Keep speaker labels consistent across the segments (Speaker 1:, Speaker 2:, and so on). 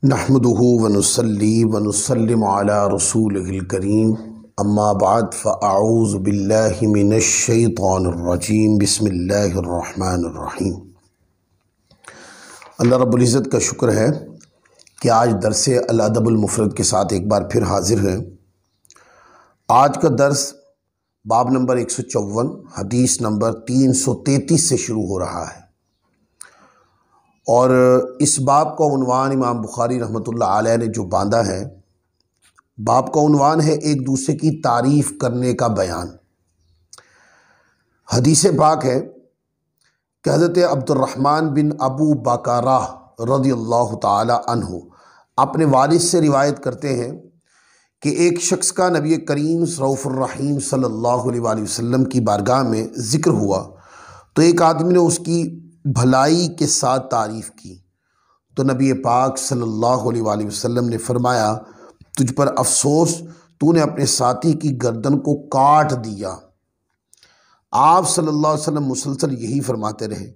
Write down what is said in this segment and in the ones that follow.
Speaker 1: नहमदुहु व नुसल्ली व नुसल्लिमु अला रसूलिहिल करीम अम्मा बाद फ़अऊज़ु बिल्लाहि मिनश शैतानिर रजीम बिस्मिल्लाहिर रहमानिर रहीम। अल्लाह रब्बुल इज़्ज़त का शुक्र है कि आज दरस अल अदबुल मुफ़रद के साथ एक बार फिर हाज़िर हैं। आज का दर्स बाब नंबर 154 हदीस नंबर 333 से शुरू हो रहा है और इस बाब का उन्वान इमाम बुखारी रहमतुल्लाह अलैह ने जो बांधा है, बाब का उन्वान है एक दूसरे की तारीफ़ करने का बयान। हदीस पाक है कि हज़रत अब्दुर्रहमान बिन अबू बकरा रज़ियल्लाहु ताला अन्हु अपने वालिद से रिवायत करते हैं कि एक शख्स का नबी करीम रऊफ़ुर रहीम सल्लल्लाहु अलैहि वसल्लम की बारगाह में ज़िक्र हुआ तो एक आदमी ने उसकी भलाई के साथ तारीफ़ की तो नबी पाक सल्लल्लाहु अलैहि वसल्लम ने फरमाया, तुझ पर अफसोस, तूने अपने साथी की गर्दन को काट दिया। आप सल्लल्लाहु अलैहि वसल्लम मुसलसल यही फरमाते रहे,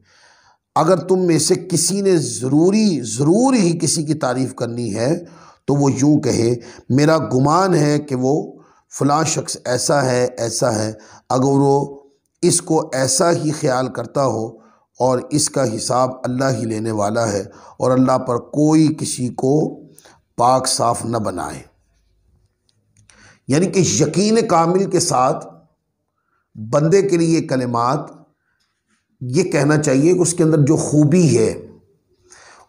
Speaker 1: अगर तुम में से किसी ने ज़रूर ही किसी की तारीफ़ करनी है तो वो यूँ कहे, मेरा गुमान है कि वो फ़लाँ शख्स ऐसा है। अगर वो इसको ऐसा ही ख्याल करता हो और इसका हिसाब अल्लाह ही लेने वाला है और अल्लाह पर कोई किसी को पाक साफ न बनाए। यानी कि यकीन कामिल के साथ बंदे के लिए कलिमात ये कहना चाहिए कि उसके अंदर जो खूबी है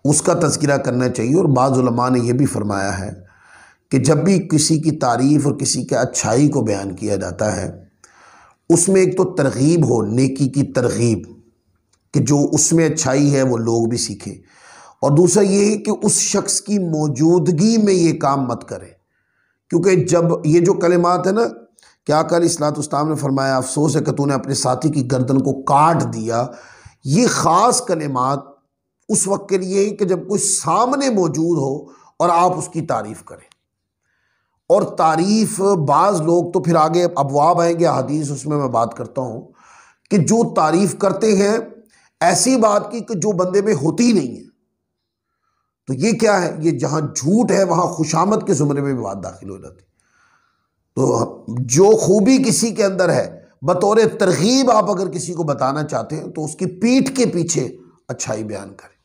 Speaker 1: उसका तज़किरा करना चाहिए। और बाज़ उलमा ने यह भी फरमाया है कि जब भी किसी की तारीफ़ और किसी के अच्छाई को बयान किया जाता है उसमें एक तो तरगीब हो, नेकी की तरगीब कि जो उसमें अच्छाई है वो लोग भी सीखें, और दूसरा ये है कि उस शख्स की मौजूदगी में ये काम मत करें। क्योंकि जब ये जो कलिमात है ना, क्या कल इस्लाम ने फरमाया, अफसोस है कि तूने अपने साथी की गर्दन को काट दिया, ये ख़ास कलिमात उस वक्त के लिए है कि जब कोई सामने मौजूद हो और आप उसकी तारीफ़ करें। और तारीफ़ बाज़ लोग तो फिर आगे अबवाब आएंगे हदीस, उसमें मैं बात करता हूँ कि जो तारीफ़ करते हैं ऐसी बात की कि जो बंदे में होती ही नहीं है, तो ये क्या है, ये जहां झूठ है वहां खुशामद के जुमरे में भी बात दाखिल हो जाती। तो जो खूबी किसी के अंदर है बतौर तरगीब आप अगर किसी को बताना चाहते हैं तो उसकी पीठ के पीछे अच्छाई बयान करें।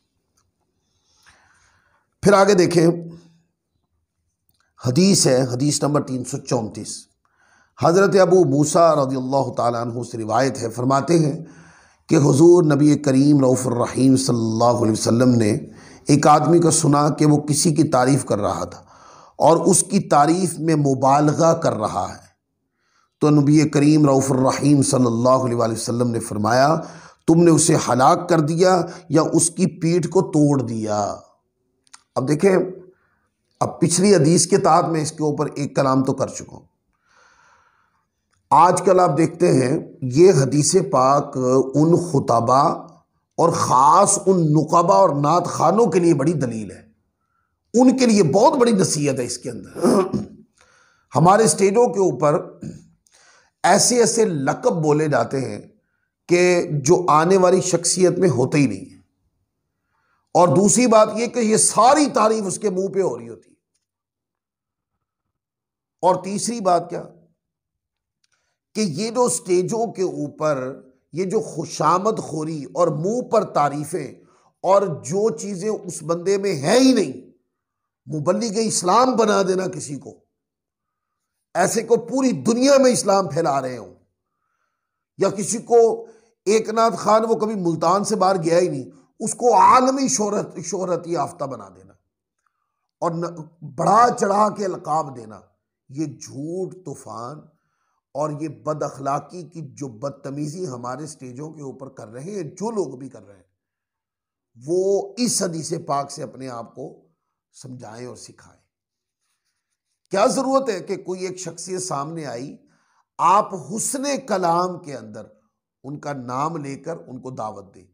Speaker 1: फिर आगे देखें, हदीस है, हदीस नंबर 334 हज़रत अबू मूसा रज़ियल्लाहु ताला अन्हु से रिवायत है, फरमाते हैं कि हुज़ूर नबी करीम रऊफ़ुर रहीम सल्लल्लाहु अलैहि वसल्लम ने एक आदमी को सुना कि वो किसी की तारीफ़ कर रहा था और उसकी तारीफ़ में मुबालगा कर रहा है। तो नबी करीम रऊफ़ुर रहीम सल्लल्लाहु अलैहि वसल्लम ने फरमाया, तुमने उसे हलाक कर दिया या उसकी पीठ को तोड़ दिया। अब देखें, अब पिछली हदीस के तहत मैं इसके ऊपर एक कलाम तो कर चुका हूँ। आजकल आप देखते हैं ये हदीस पाक उन खुतबा और ख़ास उन नुकबा और नात खानों के लिए बड़ी दलील है, उनके लिए बहुत बड़ी नसीहत है इसके अंदर। हमारे स्टेजों के ऊपर ऐसे ऐसे लक़ब बोले जाते हैं कि जो आने वाली शख्सियत में होते ही नहीं है, और दूसरी बात यह कि ये सारी तारीफ उसके मुंह पे हो रही होती है, और तीसरी बात क्या कि ये जो स्टेजों के ऊपर ये जो खुशामद खोरी और मुंह पर तारीफें और जो चीजें उस बंदे में है ही नहीं, मुबल्लिग इस्लाम बना देना किसी को, ऐसे को पूरी दुनिया में इस्लाम फैला रहे हो, या किसी को एक नाथ खान वो कभी मुल्तान से बाहर गया ही नहीं उसको आलमी शोहरत याफ्ता बना देना और बढ़ा चढ़ा के अलकाब देना, ये झूठ तूफान और ये बद अखलाकी की जो बदतमीजी हमारे स्टेजों के ऊपर कर रहे हैं, जो लोग भी कर रहे हैं, वो इस हदीस पाक से अपने आप को समझाएं और सिखाएं। क्या जरूरत है कि कोई एक शख्सियत सामने आई, आप हुस्ने कलाम के अंदर उनका नाम लेकर उनको दावत दें,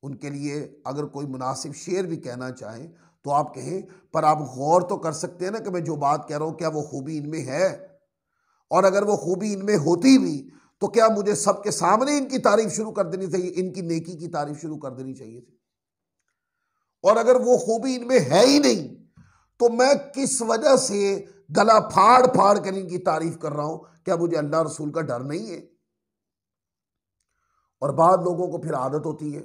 Speaker 1: उनके लिए अगर कोई मुनासिब शेर भी कहना चाहें तो आप कहें, पर आप गौर तो कर सकते हैं ना कि मैं जो बात कह रहा हूं क्या वो खूबी इनमें है, और अगर वो खूबी इनमें होती भी तो क्या मुझे सबके सामने इनकी तारीफ शुरू कर देनी चाहिए, इनकी नेकी की तारीफ शुरू कर देनी चाहिए थी। और अगर वो खूबी इनमें है ही नहीं तो मैं किस वजह से गला फाड़ फाड़ कर इनकी तारीफ कर रहा हूं? क्या मुझे अल्लाह रसूल का डर नहीं है? और बाद लोगों को फिर आदत होती है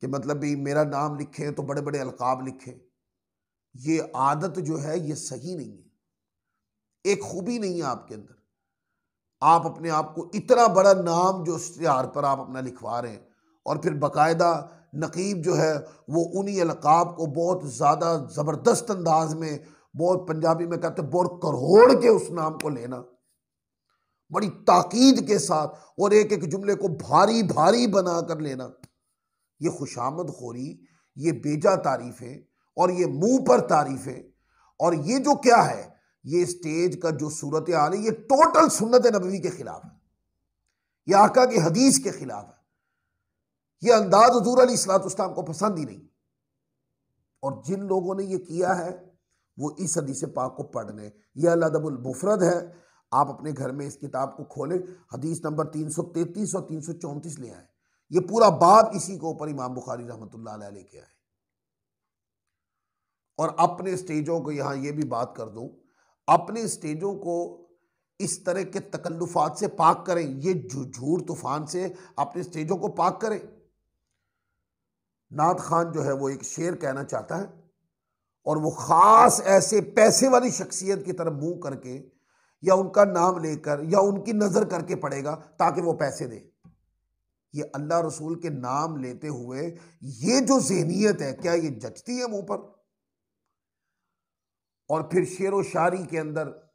Speaker 1: कि मतलब भी मेरा नाम लिखें तो बड़े बड़े अलकाब लिखें। ये आदत जो है ये सही नहीं है, एक खूबी नहीं है आपके अंदर। आप अपने आप को इतना बड़ा नाम जो इश्तिहार पर आप अपना लिखवा रहे हैं और फिर बाकायदा नकीब जो है वो उन्हीं अलकाब को बहुत ज़्यादा ज़बरदस्त अंदाज में, बहुत पंजाबी में कहते हैं बहुत करोड़ के उस नाम को लेना, बड़ी ताकीद के साथ और एक एक जुमले को भारी भारी बना कर लेना, ये खुशामद खोरी, ये बेजा तारीफ़ें और ये मुंह पर तारीफ़ें। और ये जो क्या है, ये स्टेज का जो सूरत हाल है, ये टोटल सुन्नत नबवी के खिलाफ है, ये आका की हदीस के खिलाफ है, ये अंदाज हुजूर अलैहिस्सलाम को पसंद ही नहीं। और जिन लोगों ने ये किया है वो इस हदीस पाक को पढ़ने, यह अल-अदबुल मुफरद है, आप अपने घर में इस किताब को खोलें, हदीस नंबर 333 और 334 ले आए। ये पूरा बाब इसी के ऊपर इमाम बुखारी रहमतुल्लाह अलैह लेके आए। और अपने स्टेजों को यहां ये भी बात कर दूं, अपने स्टेजों को इस तरह के तकल्लुफात से पाक करें, ये झूठ तूफान से अपने स्टेजों को पाक करें। नात खान जो है वो एक शेर कहना चाहता है और वो खास ऐसे पैसे वाली शख्सियत की तरफ मुंह करके या उनका नाम लेकर या उनकी नजर करके पड़ेगा ताकि वो पैसे दे। ये अल्लाह रसूल के नाम लेते हुए ये जो ज़हनियत है, क्या ये जचती है मुंह पर? और फिर शेर व शायरी के अंदर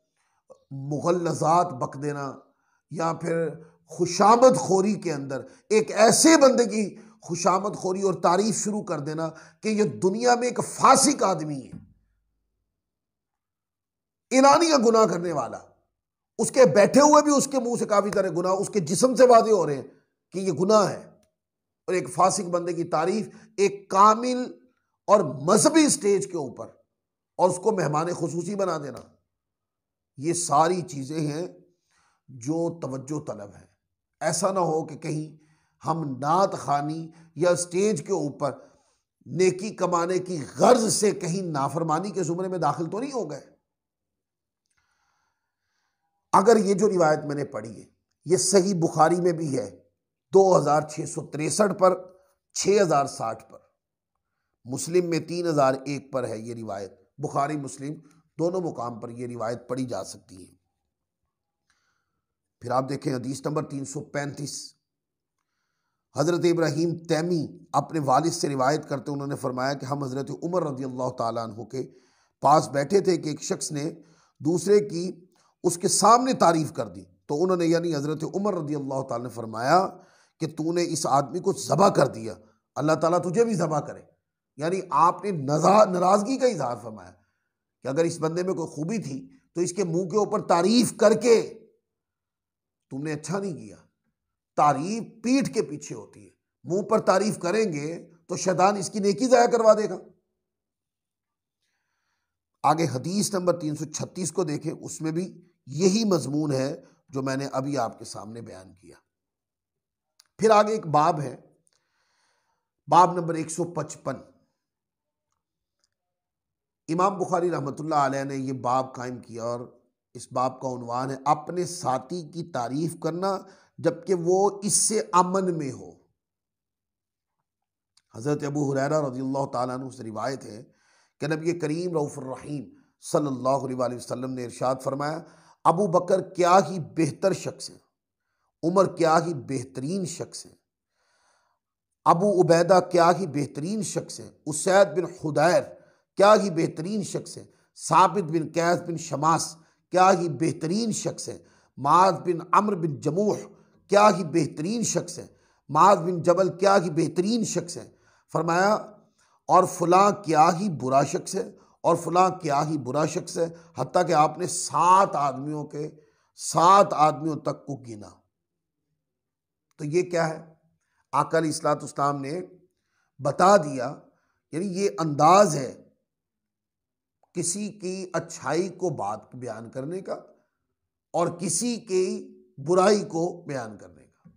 Speaker 1: मुगल्लज़ात बक देना या फिर खुशामद खोरी के अंदर एक ऐसे बंदे की खुशामद खोरी और तारीफ शुरू कर देना कि ये दुनिया में एक फासिक आदमी है, ईरानिया गुनाह करने वाला, उसके बैठे हुए भी उसके मुंह से काफी तरह गुनाह उसके जिस्म से वादे हो रहे हैं कि ये गुनाह है। और एक फासिक बंदे की तारीफ एक कामिल और मजहबी स्टेज के ऊपर और उसको मेहमान खुसूसी बना देना, ये सारी चीजें हैं जो तवज्जो तलब है। ऐसा ना हो कि कहीं हम नात खानी या स्टेज के ऊपर नेकी कमाने की गर्ज से कहीं नाफरमानी के जुमरे में दाखिल तो नहीं हो गए। अगर ये जो रिवायत मैंने पढ़ी है ये सही बुखारी में भी है 2663 पर, 6060 पर, मुस्लिम में 3001 पर है ये रिवायत। बुखारी मुस्लिम दोनों मुकाम पर यह रिवायत पढ़ी जा सकती है। फिर आप देखें हदीस नंबर 335, हज़रत इब्राहीम तैमी अपने वालिद से रिवायत करते उन्होंने फरमाया कि हम हज़रत उमर रज़ी अल्लाह ताला अन्हु के पास बैठे थे कि एक शख्स ने दूसरे की उसके सामने तारीफ़ कर दी, तो उन्होंने यानी हज़रत उमर रज़ी अल्लाह ताला ने फरमाया कि तूने इस आदमी को ज़बह कर दिया, अल्लाह ताला तुझे भी ज़बह करे। यानी आपने नाराज़गी का इजहार फरमाया कि अगर इस बंदे में कोई खूबी थी तो इसके मुंह के ऊपर तारीफ करके तुमने अच्छा नहीं किया। तारीफ पीठ के पीछे होती है, मुंह पर तारीफ करेंगे तो शैतान इसकी नेकी जाया करवा देगा। आगे हदीस नंबर 336 को देखें, उसमें भी यही मजमून है जो मैंने अभी आपके सामने बयान किया। फिर आगे एक बाब है, बाब नंबर 155। इमाम बुखारी रहमतुल्लाह अलैह ने यह बाब कायम किया और इस बाब का उन्वान है अपने साथी की तारीफ करना जबकि वो इससे अमन में हो। हज़रत अबू हुरैरा रज़ियल्लाहु ताला अन्हु से रिवायत है कि नबी करीम रऊफ़ुर रहीम सल्लल्लाहु अलैहि वसल्लम ने इरशाद फरमाया, अबू बकर क्या ही बेहतर शख्स है, उमर क्या ही बेहतरीन शख्स है, अबू उबैदा क्या ही बेहतरीन शख्स है, उसैद बिन हुदैर क्या ही बेहतरीन शख्स है, साबित बिन कैस बिन शमास क्या ही बेहतरीन शख्स है, माज बिन अम्र बिन जमूह क्या ही बेहतरीन शख्स है, माज बिन जबल क्या ही बेहतरीन शख्स है। फरमाया और फलां क्या ही बुरा शख्स है और फलां क्या ही बुरा शख्स है, हत्ता कि आपने 7 आदमियों तक को गिना। तो ये क्या है, आका अलैहिस्सलाम ने बता दिया, यानी ये अंदाज है किसी की अच्छाई को बात बयान करने का और किसी की बुराई को बयान करने का।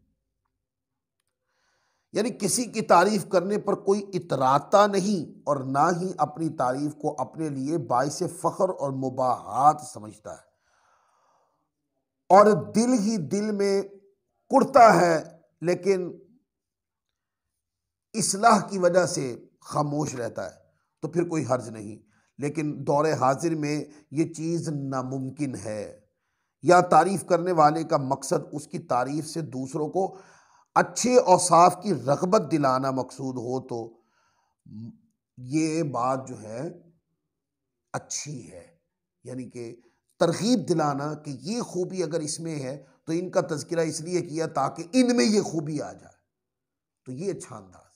Speaker 1: यानी किसी की तारीफ करने पर कोई इतराता नहीं और ना ही अपनी तारीफ को अपने लिए बाइस फख्र और मुबाहात समझता है, और दिल ही दिल में कुड़ता है, लेकिन इस्लाह की वजह से खामोश रहता है, तो फिर कोई हर्ज नहीं। लेकिन दौरे हाजिर में ये चीज़ नामुमकिन है, या तारीफ करने वाले का मकसद उसकी तारीफ से दूसरों को अच्छे औसाफ की रग़बत दिलाना मकसूद हो, तो ये बात जो है अच्छी है। यानी कि तरगीब दिलाना कि ये खूबी अगर इसमें है तो इनका तज़किरा इसलिए किया ताकि इनमें ये खूबी आ जाए, तो ये अच्छा अंदाज है।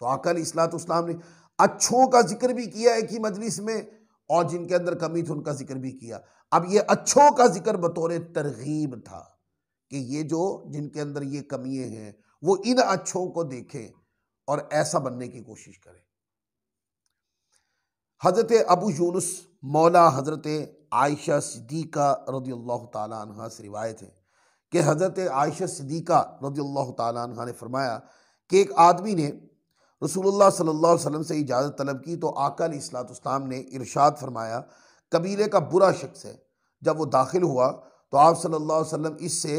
Speaker 1: तो आका अलैहिस्सलाम ने अच्छों का जिक्र भी किया एक ही मजलिस में, और जिनके अंदर कमी थी उनका जिक्र भी किया। अब ये अच्छों का जिक्र बतौर तरगीब था कि ये जो जिनके अंदर ये कमियां हैं वो इन अच्छों को देखें और ऐसा बनने की कोशिश करें। हज़रत अबू यूनुस मौला हज़रत आयशा सिद्दीक़ा रज़ियल्लाहु ताला अन्हा से रिवायत है कि हज़रत आयशा सिद्दीक़ा रज़ियल्लाहु ताला अन्हा ने फरमाया कि एक आदमी ने रसूलुल्लाह सल्लल्लाहु अलैहि वसल्लम से इजाज़त तलब की, तो आका अलैहिस्सलाम ने इरशाद फरमाया, कबीले का बुरा शख्स है। जब वो दाखिल हुआ तो आप सल्लल्लाहु अलैहि वसल्लम इससे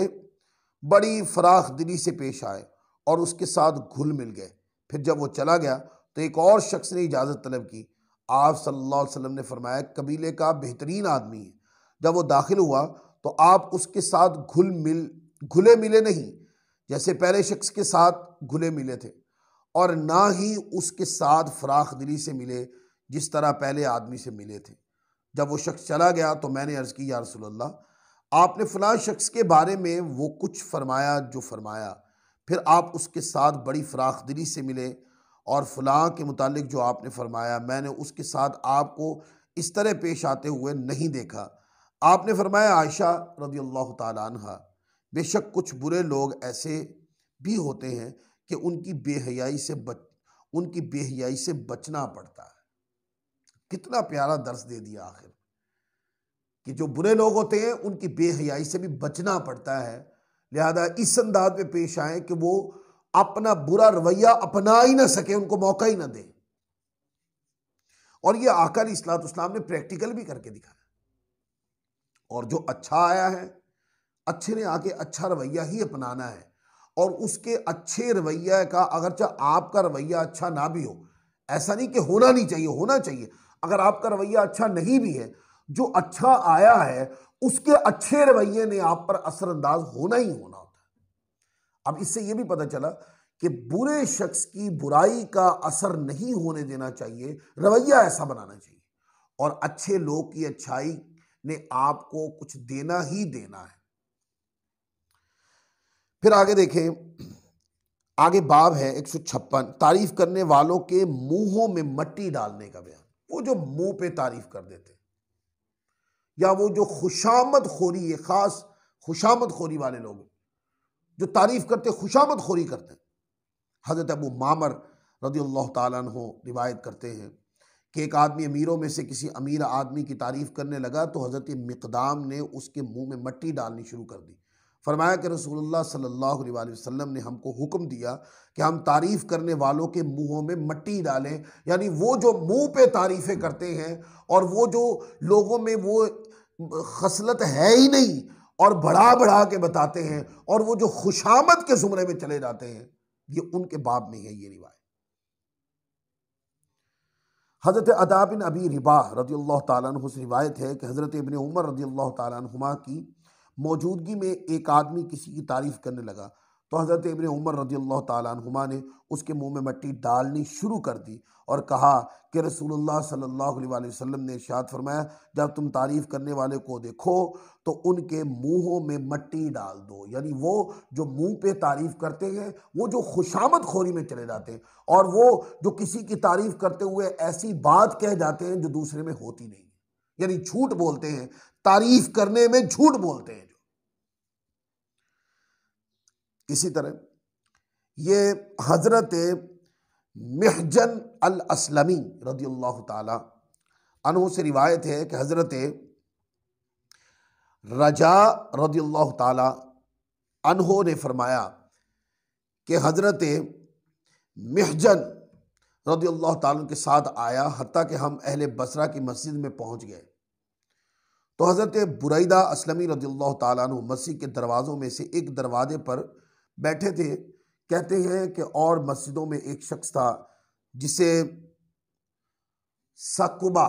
Speaker 1: बड़ी फराख दिली से पेश आए और उसके साथ घुल मिल गए। फिर जब वो चला गया तो एक और शख्स ने इजाज़त तलब की। आप सल्लल्लाहु अलैहि वसल्लम ने फरमाया, कबीले का बेहतरीन आदमी है। जब वो दाखिल हुआ तो आप उसके साथ घुले मिले नहीं जैसे पहले शख्स के साथ घुले मिले थे, और ना ही उसके साथ फराख दिली से मिले जिस तरह पहले आदमी से मिले थे। जब वो शख्स चला गया तो मैंने अर्ज़ की, या रसूलल्लाह, आपने फ़लाँ शख्स के बारे में वो कुछ फरमाया जो फरमाया, फिर आप उसके साथ बड़ी फराख दिली से मिले, और फ़लाँ के मुतालिक जो आपने फरमाया मैंने उसके साथ आपको इस तरह पेश आते हुए नहीं देखा। आपने फरमाया, आयशा रज़ियल्लाहु ताला अन्हा, बेशक कुछ बुरे लोग ऐसे भी होते हैं कि उनकी बेहयाई से बचना पड़ता है। कितना प्यारा दर्स दे दिया आखिर, कि जो बुरे लोग होते हैं उनकी बेहयाई से भी बचना पड़ता है, लिहाजा इस अंदाज में पेश आए कि वो अपना बुरा रवैया अपना ही ना सके, उनको मौका ही ना दे। और ये आका अलैहिस्सलाम ने प्रैक्टिकल भी करके दिखाया। और जो अच्छा आया है, अच्छे ने आके अच्छा रवैया ही अपनाना है, और उसके अच्छे रवैया का, अगरचा आपका रवैया अच्छा ना भी हो, ऐसा नहीं कि होना नहीं चाहिए, होना चाहिए। अगर आपका रवैया अच्छा नहीं भी है, जो अच्छा आया है उसके अच्छे रवैये ने आप पर असरअंदाज होना ही होना होता है। अब इससे यह भी पता चला कि बुरे शख्स की बुराई का असर नहीं होने देना चाहिए, रवैया ऐसा बनाना चाहिए, और अच्छे लोग की अच्छाई ने आपको कुछ देना ही देना है। फिर आगे देखें, आगे बाब है 156, तारीफ करने वालों के मुंहों में मट्टी डालने का बयान। वो जो मुंह पे तारीफ कर देते, या वो जो खुशामद खोरी है, खास खुशामद खोरी वाले लोग जो तारीफ करते खुशामद खोरी करते हैं। हज़रत अबू मामर रज़ियल्लाहु ताला अन्हु रिवायत करते हैं कि एक आदमी अमीरों में से किसी अमीर आदमी की तारीफ करने लगा तो हज़रत मिक़दाम ने उसके मुंह में मट्टी डालनी शुरू कर दी। फरमाया कि रसूलुल्लाह सल्लल्लाहु अलैहि वसल्लम ने हमको हुक्म दिया कि हम तारीफ़ करने वालों के मुंहों में मट्टी डालें, यानी वो जो मुंह पे तारीफ़ें करते हैं और वो जो लोगों में वो खसलत है ही नहीं और बढ़ा बढ़ा के बताते हैं, और वो जो खुशामद के ज़ुमरे में चले जाते हैं, ये उनके बाब में है ये रिवायत। हज़रत अदा बिन अबी रिबाह रज़ियल्लाहु ताला अन्हु से रिवायत है कि हज़रत इब्न उमर रज़ियल्लाहु ताला अन्हुमा की मौजूदगी में एक आदमी किसी की तारीफ़ करने लगा, तो हज़रत इब्न उमर रज़ियल्लाहु ताला अन्हुमा ने उसके मुंह में मट्टी डालनी शुरू कर दी और कहा कि रसूलुल्लाह सल्लल्लाहु अलैहि वसल्लम ने इरशाद फरमाया, जब तुम तारीफ़ करने वाले को देखो तो उनके मुंहों में मट्टी डाल दो। यानी वो जो मुंह पे तारीफ़ करते हैं, वो जो खुशामद खोरी में चले जाते हैं, और वो जो किसी की तारीफ़ करते हुए ऐसी बात कह जाते हैं जो दूसरे में होती नहीं, यानी झूठ बोलते हैं, तारीफ़ करने में झूठ बोलते हैं। इसी तरह ये हज़रत मिहजन अल अस्लमी रज़ियल्लाहु ताला अन्हु से रिवायत है कि हज़रत रजा रज़ियल्लाहु ताला अन्हु ने फरमाया कि हज़रत मिहजन रदियल्लाहु ताला अन्हु के साथ आया, हत्ता कि हम अहले बसरा की मस्जिद में पहुंच गए तो हज़रत बुरैदा असलमी रदियल्लाहु ताला अन्हु मस्जिद के दरवाज़ों में से एक दरवाजे पर बैठे थे। कहते हैं कि और मस्जिदों में एक शख्स था जिसे सकुबा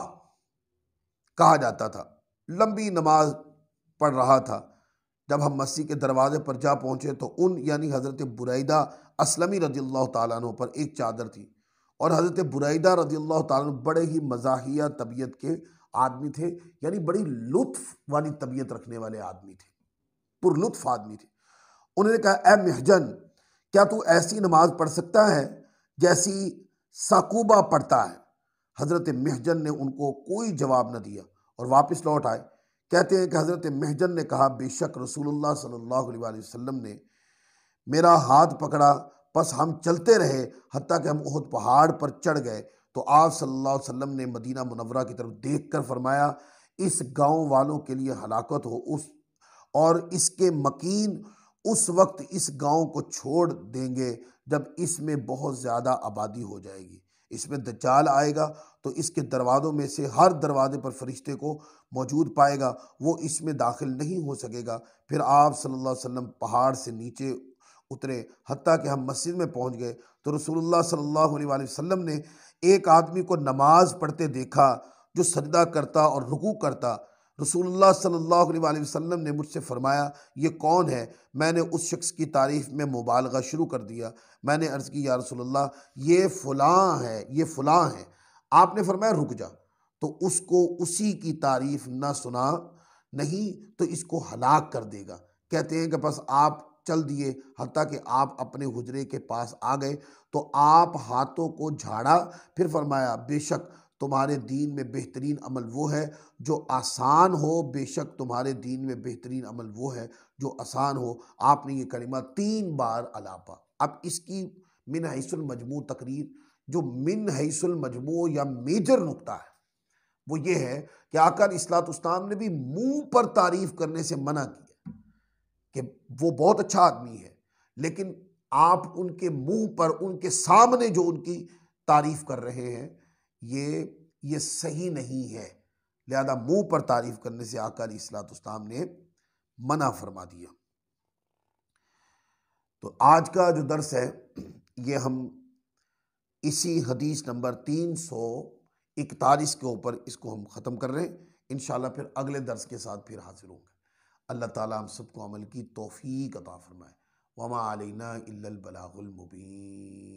Speaker 1: कहा जाता था, लंबी नमाज पढ़ रहा था। जब हम मस्जिद के दरवाजे पर जा पहुंचे तो उन यानी हज़रत बुरैदा असलमी रदियल्लाहु ताला अन्हु पर एक चादर थी और हज़रत बुरैदा रदियल्लाहु ताला अन्हु बड़े ही मज़ाहिया तबीयत के आदमी थे, यानी बड़ी लुत्फ वाली तबीयत रखने वाले आदमी थे, पुरलुत्फ आदमी थे। उन्होंने कहा, ए मिहजन, क्या तू ऐसी नमाज पढ़ सकता है जैसी साकूबा पढ़ता है? हज़रत मिहजन ने उनको कोई जवाब न दिया और वापस लौट आए। कहते हैं कि हज़रत मिहजन ने कहा, बेशक रसूलुल्लाह सल्लल्लाहु अलैहि वसल्लम ने मेरा हाथ पकड़ा, बस हम चलते रहे हत्ता कि हम उहद पहाड़ पर चढ़ गए तो आप सल्लल्लाहु अलैहि वसल्लम ने मदीना मुनव्वरा की तरफ देखकर फरमाया, इस गांव वालों के लिए हलाकत हो उस और इसके मकीन उस वक्त इस गांव को छोड़ देंगे जब इसमें बहुत ज़्यादा आबादी हो जाएगी। इसमें दज्जाल आएगा तो इसके दरवाज़ों में से हर दरवाजे पर फरिश्ते को मौजूद पाएगा, वो इसमें दाखिल नहीं हो सकेगा। फिर आप सल्लल्लाहु अलैहि वसल्लम पहाड़ से नीचे उतरे, हत्ता कि हम मस्जिद में पहुंच गए तो रसूलुल्लाह सल्लल्लाहु अलैहि वसल्लम ने एक आदमी को नमाज पढ़ते देखा जो सजदा करता और रुकू करता। रसूलुल्लाह सल्लल्लाहु अलैहि वसल्लम ने मुझसे फरमाया, ये कौन है? मैंने उस शख्स की तारीफ़ में मुबालगा शुरू कर दिया। मैंने अर्ज़ की, या रसूलल्लाह, ये फ़लाँ है, ये फ़लाँ है। आपने फरमाया, रुक जा, तो उसको उसी की तारीफ़ ना सुना, नहीं तो इसको हलाक कर देगा। कहते हैं कि बस आप चल दिए, हत्ता कि आप अपने हुजरे के पास आ गए तो आप हाथों को झाड़ा, फिर फरमाया, बेशक तुम्हारे दीन में बेहतरीन अमल वो है जो आसान हो, बेशक तुम्हारे दीन में बेहतरीन अमल वो है जो आसान हो। आपने ये कलिमा 3 बार अलापा। अब इसकी मिन हैसुल मजमू तकरीर, जो मिन हैसुल मजमू या मेजर नुक्ता है वो ये है कि आका अलैहिस्सलातु वस्सलाम ने भी मुंह पर तारीफ करने से मना किया कि वो बहुत अच्छा आदमी है, लेकिन आप उनके मुंह पर उनके सामने जो उनकी तारीफ कर रहे हैं ये सही नहीं है। लिहाजा मुंह पर तारीफ करने से आका अलैहिस्सलातु वस्सलाम ने मना फरमा दिया। तो आज का जो दर्स है ये हम इसी हदीस नंबर 341 के ऊपर इसको हम ख़त्म कर रहे हैं। इंशाल्लाह फिर अगले दर्स के साथ फिर हाजिर होंगे। अल्लाह ताला हम सबको अमल की तौफीक अता फरमाए। वमा अलैना इल्लल बलागुल मुबीन।